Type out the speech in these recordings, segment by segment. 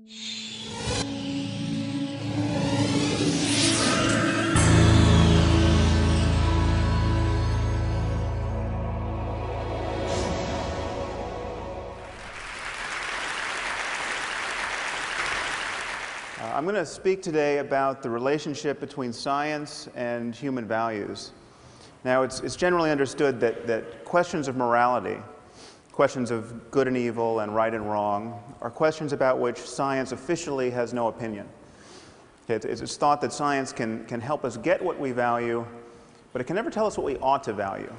I'm going to speak today about the relationship between science and human values. Now, it's generally understood that questions of morality, questions of good and evil and right and wrong, are questions about which science officially has no opinion. It's thought that science can help us get what we value, but it can never tell us what we ought to value.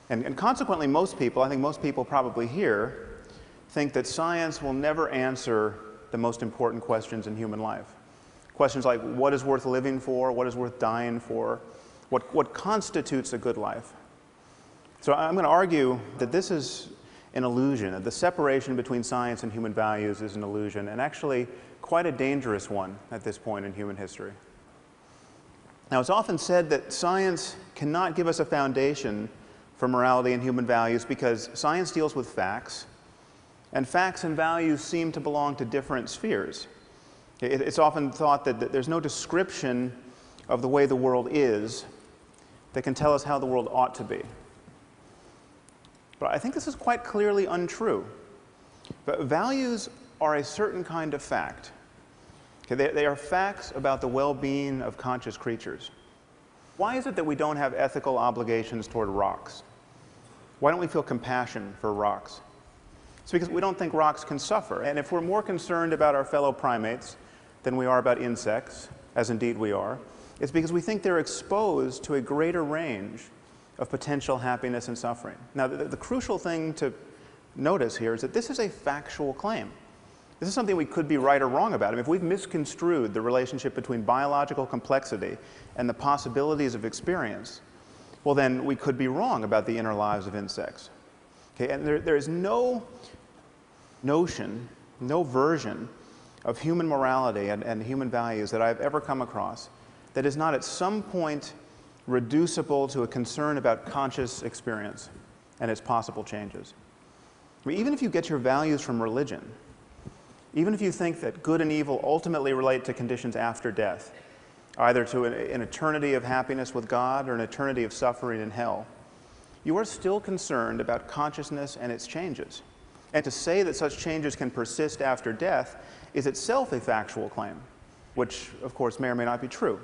And consequently, most people, I think most people probably here, think that science will never answer the most important questions in human life. Questions like, what is worth living for? What is worth dying for? What constitutes a good life? So I'm going to argue that this is an illusion, that the separation between science and human values is an illusion, and actually quite a dangerous one at this point in human history. Now, it's often said that science cannot give us a foundation for morality and human values because science deals with facts, and facts and values seem to belong to different spheres. It's often thought that there's no description of the way the world is that can tell us how the world ought to be. But I think this is quite clearly untrue. But values are a certain kind of fact. They are facts about the well-being of conscious creatures. Why is it that we don't have ethical obligations toward rocks? Why don't we feel compassion for rocks? It's because we don't think rocks can suffer. And if we're more concerned about our fellow primates than we are about insects, as indeed we are, it's because we think they're exposed to a greater range of potential happiness and suffering. Now, the crucial thing to notice here is that this is a factual claim. This is something we could be right or wrong about. I mean, if we've misconstrued the relationship between biological complexity and the possibilities of experience, well, then we could be wrong about the inner lives of insects. And there is no notion, no version of human morality and human values that I've ever come across that is not at some point reducible to a concern about conscious experience and its possible changes. I mean, even if you get your values from religion, even if you think that good and evil ultimately relate to conditions after death, either to an eternity of happiness with God or an eternity of suffering in hell, you are still concerned about consciousness and its changes. And to say that such changes can persist after death is itself a factual claim, which, of course, may or may not be true.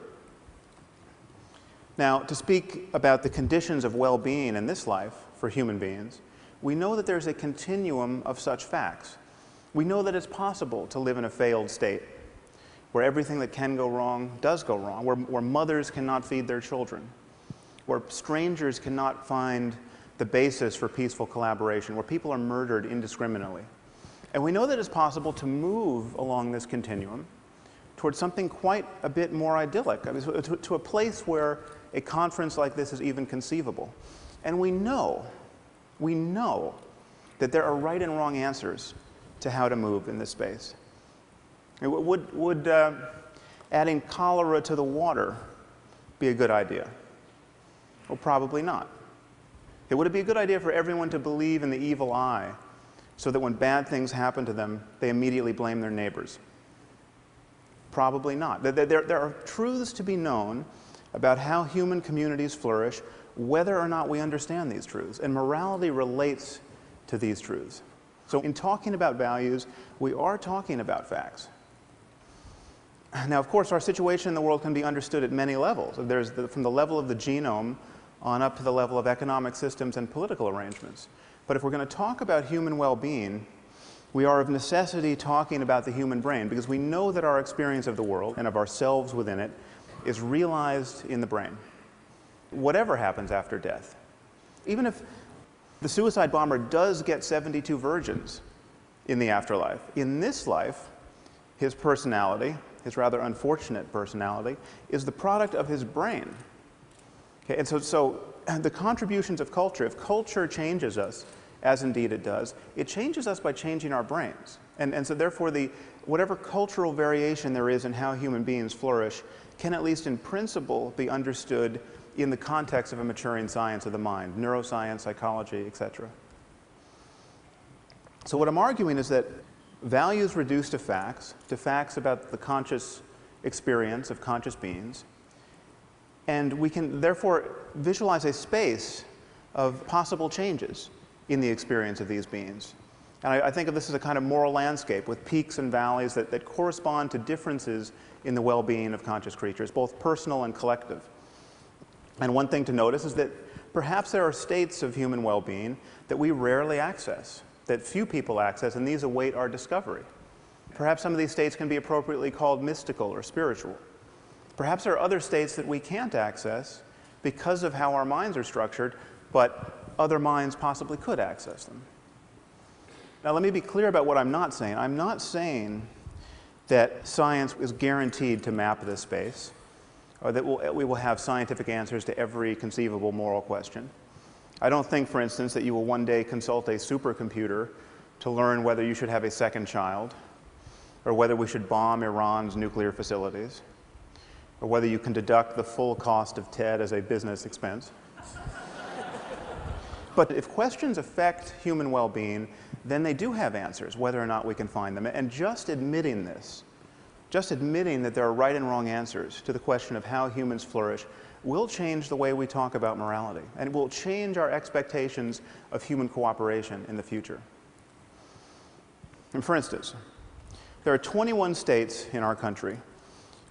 Now, to speak about the conditions of well-being in this life for human beings, we know that there's a continuum of such facts. We know that it's possible to live in a failed state, where everything that can go wrong does go wrong, where mothers cannot feed their children, where strangers cannot find the basis for peaceful collaboration, where people are murdered indiscriminately. And we know that it's possible to move along this continuum towards something quite a bit more idyllic, I mean, to a place where a conference like this is even conceivable. And we know that there are right and wrong answers to how to move in this space. Would adding cholera to the water be a good idea? Well, probably not. Would it be a good idea for everyone to believe in the evil eye so that when bad things happen to them, they immediately blame their neighbors? Probably not. There are truths to be known about how human communities flourish, whether or not we understand these truths. And morality relates to these truths. So in talking about values, we are talking about facts. Now, of course, our situation in the world can be understood at many levels. There's from the level of the genome on up to the level of economic systems and political arrangements. But if we're going to talk about human well-being, we are of necessity talking about the human brain, because we know that our experience of the world and of ourselves within it is realized in the brain. Whatever happens after death, even if the suicide bomber does get 72 virgins in the afterlife, in this life, his personality, his rather unfortunate personality, is the product of his brain. Okay, and so the contributions of culture, if culture changes us, as indeed it does, it changes us by changing our brains. And so therefore, whatever cultural variation there is in how human beings flourish can, at least in principle, be understood in the context of a maturing science of the mind, neuroscience, psychology, etc. So what I'm arguing is that values reduced to facts about the conscious experience of conscious beings, and we can therefore visualize a space of possible changes in the experience of these beings. And I think of this as a kind of moral landscape with peaks and valleys that correspond to differences in the well-being of conscious creatures, both personal and collective. And one thing to notice is that perhaps there are states of human well-being that we rarely access, that few people access, and these await our discovery. Perhaps some of these states can be appropriately called mystical or spiritual. Perhaps there are other states that we can't access because of how our minds are structured, but other minds possibly could access them. Now, let me be clear about what I'm not saying. I'm not saying that science is guaranteed to map this space, or that we will have scientific answers to every conceivable moral question. I don't think, for instance, that you will one day consult a supercomputer to learn whether you should have a second child, or whether we should bomb Iran's nuclear facilities, or whether you can deduct the full cost of TED as a business expense. But if questions affect human well-being, then they do have answers, whether or not we can find them. And just admitting this, just admitting that there are right and wrong answers to the question of how humans flourish, will change the way we talk about morality, and will change our expectations of human cooperation in the future. And for instance, there are 21 states in our country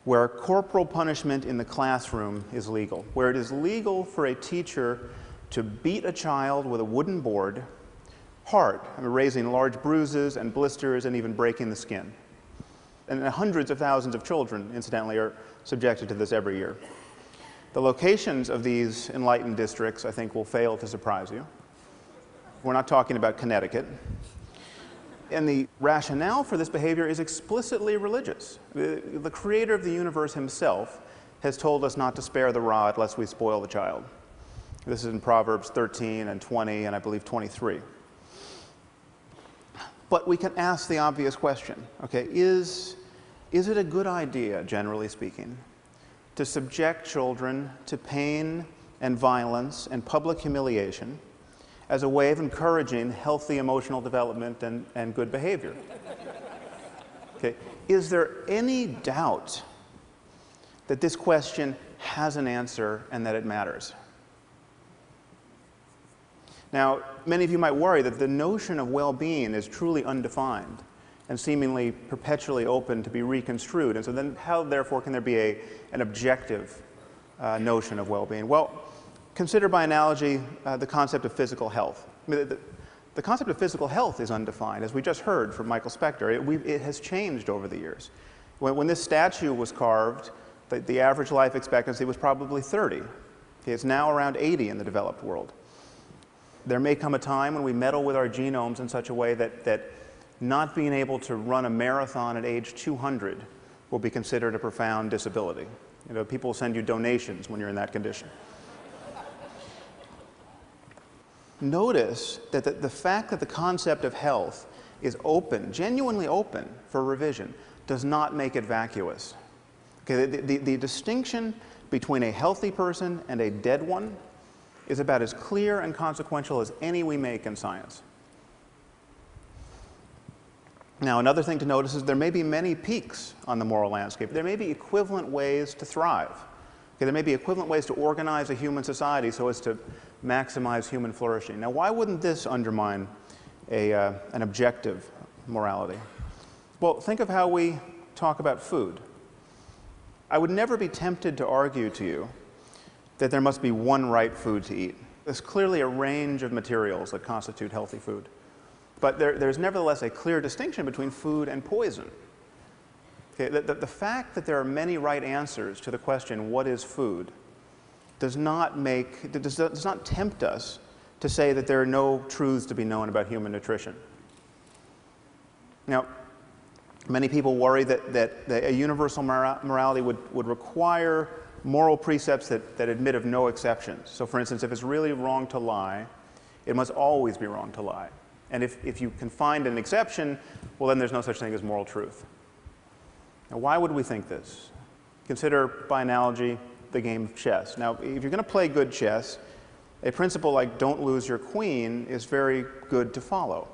where corporal punishment in the classroom is legal, where it is legal for a teacher to beat a child with a wooden board hard, raising large bruises and blisters and even breaking the skin. And hundreds of thousands of children, incidentally, are subjected to this every year. The locations of these enlightened districts, I think, will fail to surprise you. We're not talking about Connecticut. And the rationale for this behavior is explicitly religious. The creator of the universe himself has told us not to spare the rod lest we spoil the child. This is in Proverbs 13 and 20 and I believe 23. But we can ask the obvious question, okay, is it a good idea, generally speaking, to subject children to pain and violence and public humiliation as a way of encouraging healthy emotional development and good behavior? Okay. Is there any doubt that this question has an answer and that it matters? Now, many of you might worry that the notion of well-being is truly undefined and seemingly perpetually open to be reconstrued. And so then how, therefore, can there be an objective notion of well-being? Well, consider by analogy the concept of physical health. I mean, the concept of physical health is undefined, as we just heard from Michael Spector. It has changed over the years. When this statue was carved, the average life expectancy was probably 30. Okay, it's now around 80 in the developed world. There may come a time when we meddle with our genomes in such a way that not being able to run a marathon at age 200 will be considered a profound disability. You know, people send you donations when you're in that condition. Notice that the fact that the concept of health is open, genuinely open for revision, does not make it vacuous. Okay, the distinction between a healthy person and a dead one is about as clear and consequential as any we make in science. Now, another thing to notice is there may be many peaks on the moral landscape. There may be equivalent ways to thrive. Okay, there may be equivalent ways to organize a human society so as to maximize human flourishing. Now, why wouldn't this undermine an objective morality? Well, think of how we talk about food. I would never be tempted to argue to you that there must be one right food to eat. There's clearly a range of materials that constitute healthy food. But there's nevertheless a clear distinction between food and poison. Okay, the fact that there are many right answers to the question, what is food, does not tempt us to say that there are no truths to be known about human nutrition. Now, many people worry that a universal morality would require moral precepts that admit of no exceptions. So for instance, if it's really wrong to lie, it must always be wrong to lie. And if you can find an exception, well, then there's no such thing as moral truth. Now, why would we think this? Consider, by analogy, the game of chess. Now, if you're going to play good chess, a principle like don't lose your queen is very good to follow.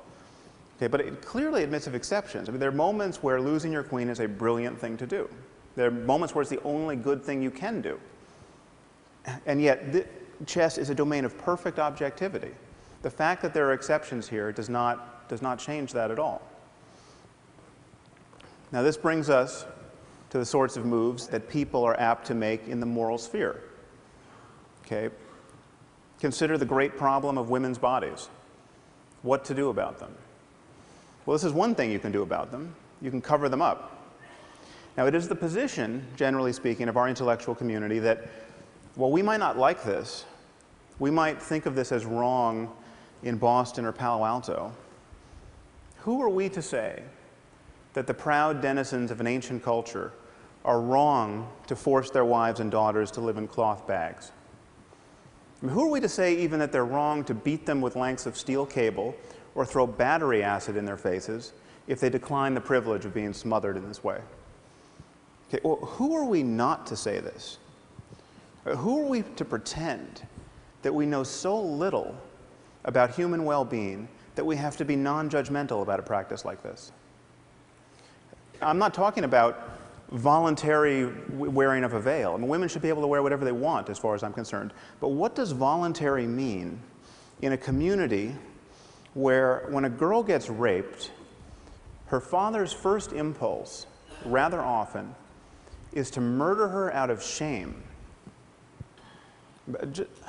Okay, but it clearly admits of exceptions. I mean, there are moments where losing your queen is a brilliant thing to do. There are moments where it's the only good thing you can do. And yet, chess is a domain of perfect objectivity. The fact that there are exceptions here does not change that at all. Now, this brings us to the sorts of moves that people are apt to make in the moral sphere. Okay? Consider the great problem of women's bodies. What to do about them? Well, this is one thing you can do about them. You can cover them up. Now, it is the position, generally speaking, of our intellectual community that, while we might not like this, we might think of this as wrong in Boston or Palo Alto. Who are we to say that the proud denizens of an ancient culture are wrong to force their wives and daughters to live in cloth bags? I mean, who are we to say even that they're wrong to beat them with lengths of steel cable or throw battery acid in their faces if they decline the privilege of being smothered in this way? Okay, well, who are we not to say this? Who are we to pretend that we know so little about human well-being that we have to be non-judgmental about a practice like this? I'm not talking about voluntary wearing of a veil. I mean, women should be able to wear whatever they want, as far as I'm concerned. But what does voluntary mean in a community where, when a girl gets raped, her father's first impulse, rather often, is to murder her out of shame?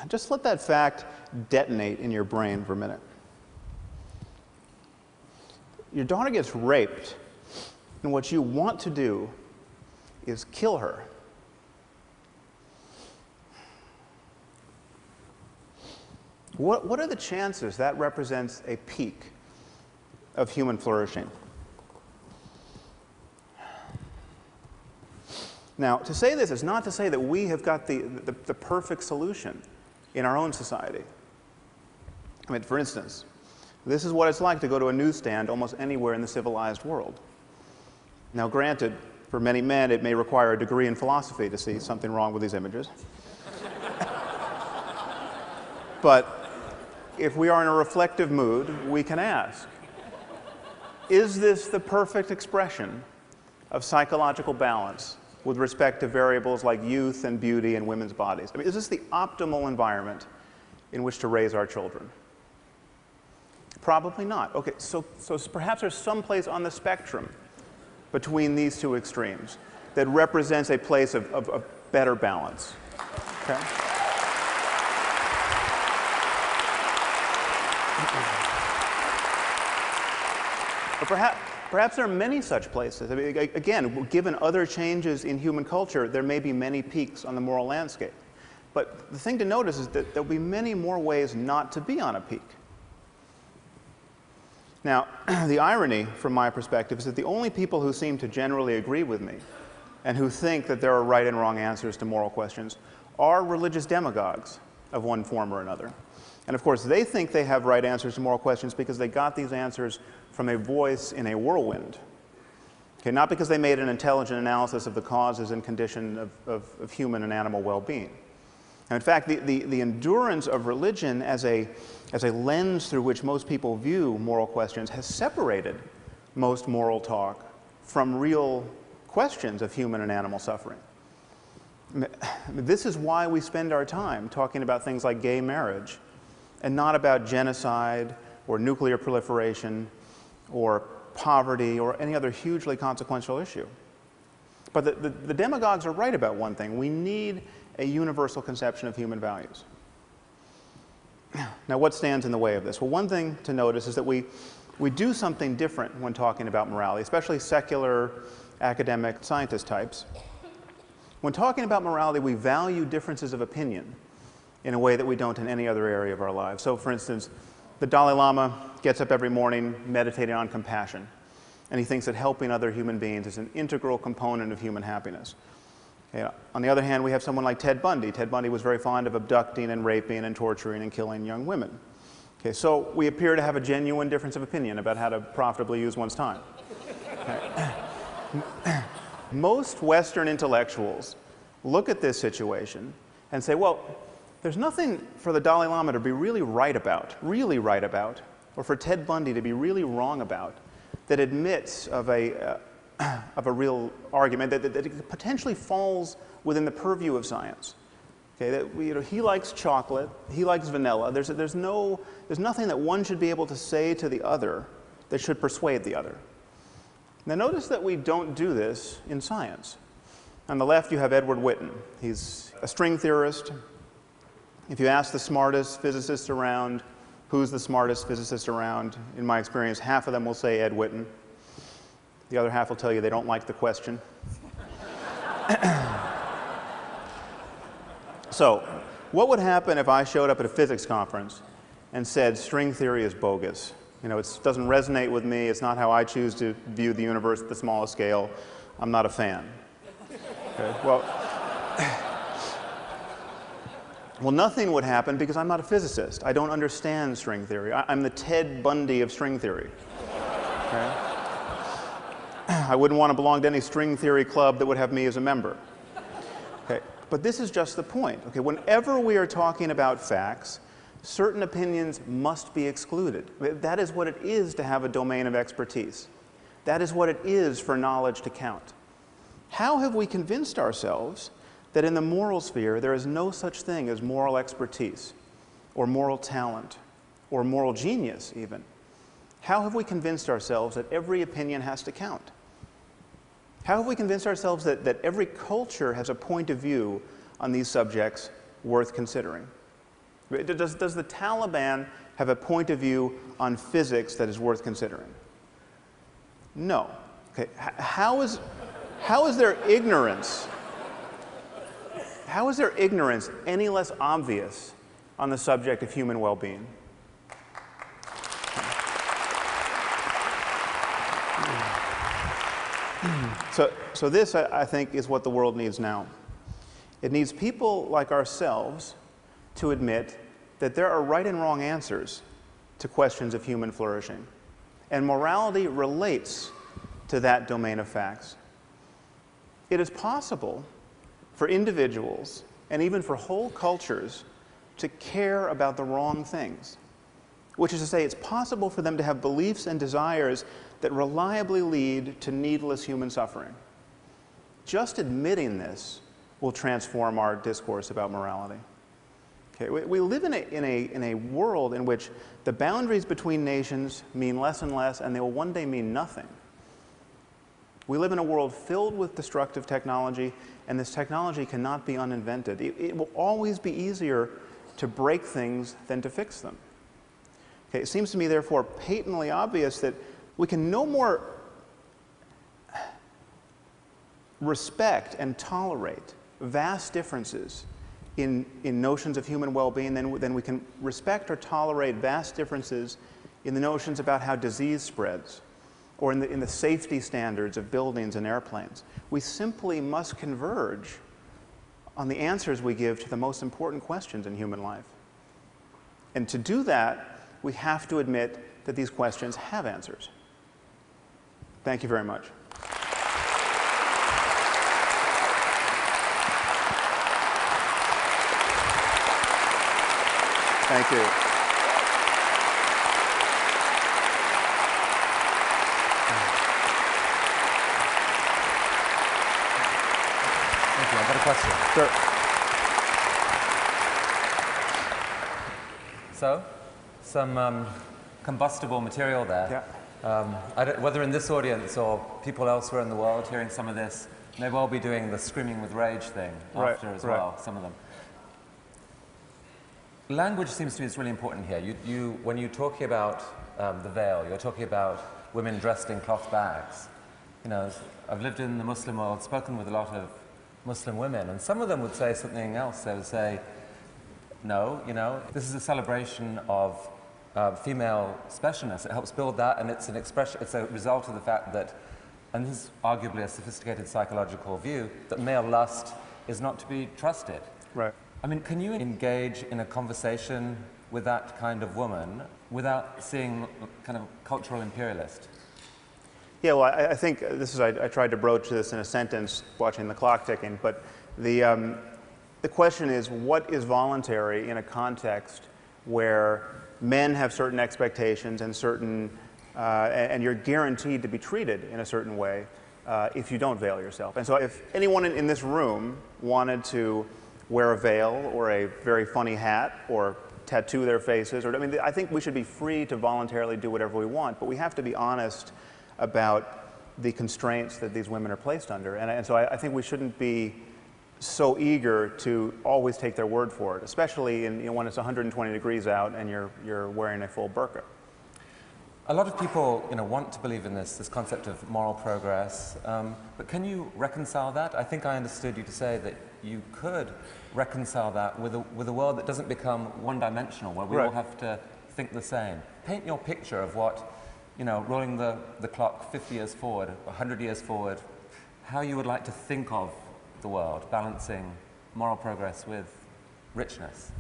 Just let that fact detonate in your brain for a minute. Your daughter gets raped, and what you want to do is kill her. What are the chances that represents a peak of human flourishing? Now, to say this is not to say that we have got the perfect solution in our own society. I mean, for instance, this is what it's like to go to a newsstand almost anywhere in the civilized world. Now, granted, for many men, it may require a degree in philosophy to see something wrong with these images. But if we are in a reflective mood, we can ask, is this the perfect expression of psychological balance with respect to variables like youth and beauty in women's bodies? I mean, is this the optimal environment in which to raise our children? Probably not. Okay, so perhaps there's some place on the spectrum between these two extremes that represents a place of better balance. Okay? Or perhaps there are many such places. I mean, again, given other changes in human culture, there may be many peaks on the moral landscape. But the thing to notice is that there'll be many more ways not to be on a peak. Now, the irony, from my perspective, is that the only people who seem to generally agree with me and who think that there are right and wrong answers to moral questions are religious demagogues of one form or another. And of course, they think they have right answers to moral questions because they got these answers from a voice in a whirlwind. Okay, not because they made an intelligent analysis of the causes and condition of human and animal well-being. And in fact, the endurance of religion as a lens through which most people view moral questions has separated most moral talk from real questions of human and animal suffering. This is why we spend our time talking about things like gay marriage and not about genocide or nuclear proliferation or poverty or any other hugely consequential issue. But the demagogues are right about one thing. We need a universal conception of human values. Now, what stands in the way of this? Well, one thing to notice is that we do something different when talking about morality, especially secular academic scientist types. When talking about morality, we value differences of opinion in a way that we don't in any other area of our lives. So, for instance, the Dalai Lama gets up every morning meditating on compassion, and he thinks that helping other human beings is an integral component of human happiness. Okay, on the other hand, we have someone like Ted Bundy. Ted Bundy was very fond of abducting and raping and torturing and killing young women. Okay, so we appear to have a genuine difference of opinion about how to profitably use one's time. Okay. Most Western intellectuals look at this situation and say, well, there's nothing for the Dalai Lama to be really right about or for Ted Bundy to be really wrong about, that admits of a real argument, that it potentially falls within the purview of science. Okay, that he likes chocolate, he likes vanilla. There's nothing that one should be able to say to the other that should persuade the other. Now notice that we don't do this in science. On the left you have Edward Witten. He's a string theorist. If you ask the smartest physicists around, who's the smartest physicist around, in my experience, half of them will say Ed Witten. The other half will tell you they don't like the question. So, what would happen if I showed up at a physics conference and said string theory is bogus? You know, it doesn't resonate with me, it's not how I choose to view the universe at the smallest scale, I'm not a fan. Okay, well, nothing would happen because I'm not a physicist. I don't understand string theory. I'm the Ted Bundy of string theory. Okay? I wouldn't want to belong to any string theory club that would have me as a member. Okay? But this is just the point. Okay? Whenever we are talking about facts, certain opinions must be excluded. That is what it is to have a domain of expertise. That is what it is for knowledge to count. How have we convinced ourselves that in the moral sphere there is no such thing as moral expertise, or moral talent, or moral genius even? How have we convinced ourselves that every opinion has to count? How have we convinced ourselves that every culture has a point of view on these subjects worth considering? Does the Taliban have a point of view on physics that is worth considering? No. Okay. How is their ignorance? How is their ignorance any less obvious on the subject of human well-being? So this, I think, is what the world needs now. It needs people like ourselves to admit that there are right and wrong answers to questions of human flourishing. And morality relates to that domain of facts. It is possible for individuals, and even for whole cultures, to care about the wrong things. Which is to say, it's possible for them to have beliefs and desires that reliably lead to needless human suffering. Just admitting this will transform our discourse about morality. Okay, we live in a world in which the boundaries between nations mean less and less, and they will one day mean nothing. We live in a world filled with destructive technology, and this technology cannot be uninvented. It will always be easier to break things than to fix them. Okay, it seems to me, therefore, patently obvious that we can no more respect and tolerate vast differences in notions of human well-being than we can respect or tolerate vast differences in the notions about how disease spreads, or in the safety standards of buildings and airplanes. We simply must converge on the answers we give to the most important questions in human life. And to do that, we have to admit that these questions have answers. Thank you very much. Thank you. I've got a question. Sure. So, some combustible material there. Yeah. Whether in this audience or people elsewhere in the world hearing some of this, may well be doing the screaming with rage thing after as well, some of them. Language seems to me is really important here. When you're talking about the veil, you're talking about women dressed in cloth bags. You know, I've lived in the Muslim world, spoken with a lot of Muslim women, and some of them would say something else. They would say, no, you know, this is a celebration of female specialness. It helps build that, and it's an expression, it's a result of the fact that, and this is arguably a sophisticated psychological view, that male lust is not to be trusted. Right. I mean, can you engage in a conversation with that kind of woman without seeing kind of cultural imperialist? Yeah, well, I think this is, I tried to broach this in a sentence watching the clock ticking, but the question is, what is voluntary in a context where men have certain expectations and and you're guaranteed to be treated in a certain way if you don't veil yourself. And so if anyone in this room wanted to wear a veil or a very funny hat or tattoo their faces, or, I mean, I think we should be free to voluntarily do whatever we want, but we have to be honest about the constraints that these women are placed under. And so I think we shouldn't be so eager to always take their word for it, especially when it's 120 degrees out and you're wearing a full burqa. A lot of people, want to believe in this concept of moral progress, but can you reconcile that? I think I understood you to say that you could reconcile that with a world that doesn't become one-dimensional, where we all have to think the same. Paint your picture of what, rolling the clock 50 years forward, 100 years forward, how you would like to think of the world, balancing moral progress with richness.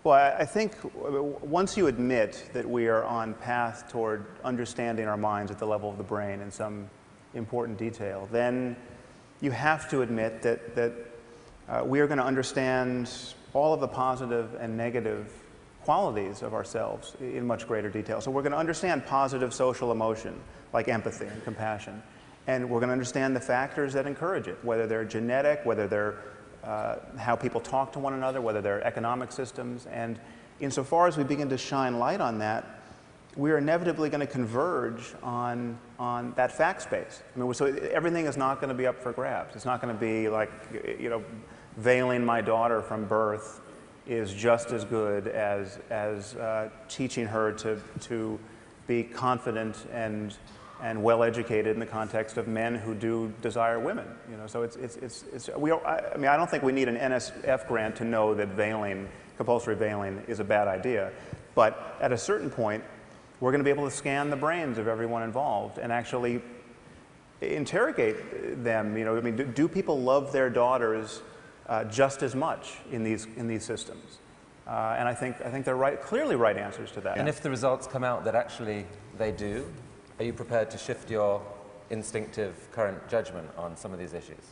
Well, I think once you admit that we are on path toward understanding our minds at the level of the brain in some important detail, then you have to admit that we are going to understand all of the positive and negative qualities of ourselves in much greater detail. So we're going to understand positive social emotion, like empathy and compassion, and we're going to understand the factors that encourage it, whether they're genetic, whether they're how people talk to one another, whether they're economic systems. And insofar as we begin to shine light on that, we're inevitably going to converge on that fact space. I mean, so everything is not going to be up for grabs. It's not going to be like, veiling my daughter from birth is just as good as teaching her to be confident and well-educated in the context of men who do desire women. So I mean, I don't think we need an NSF grant to know that compulsory veiling is a bad idea. But at a certain point, we're going to be able to scan the brains of everyone involved and actually interrogate them. I mean, do people love their daughters just as much in these systems? And I think they're clearly right answers to that. And if the results come out that actually they do, are you prepared to shift your instinctive current judgment on some of these issues?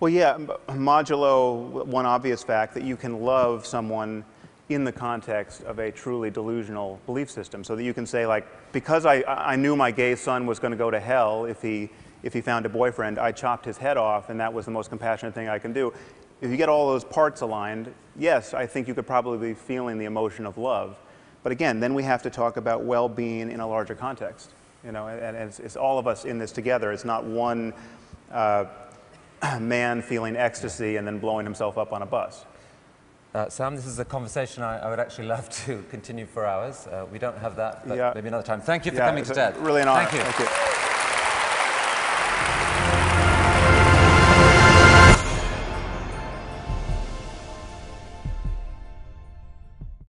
Well, yeah, modulo one obvious fact that you can love someone in the context of a truly delusional belief system, so that you can say, like, because I knew my gay son was going to go to hell if he found a boyfriend, I chopped his head off, and that was the most compassionate thing I can do. If you get all those parts aligned, yes, I think you could probably be feeling the emotion of love. But again, then we have to talk about well-being in a larger context. And it's all of us in this together. It's not one man feeling ecstasy and then blowing himself up on a bus. Sam, this is a conversation I would actually love to continue for hours. We don't have that, but maybe another time. Thank you for coming to TED. Really an honor. Thank you. Thank you.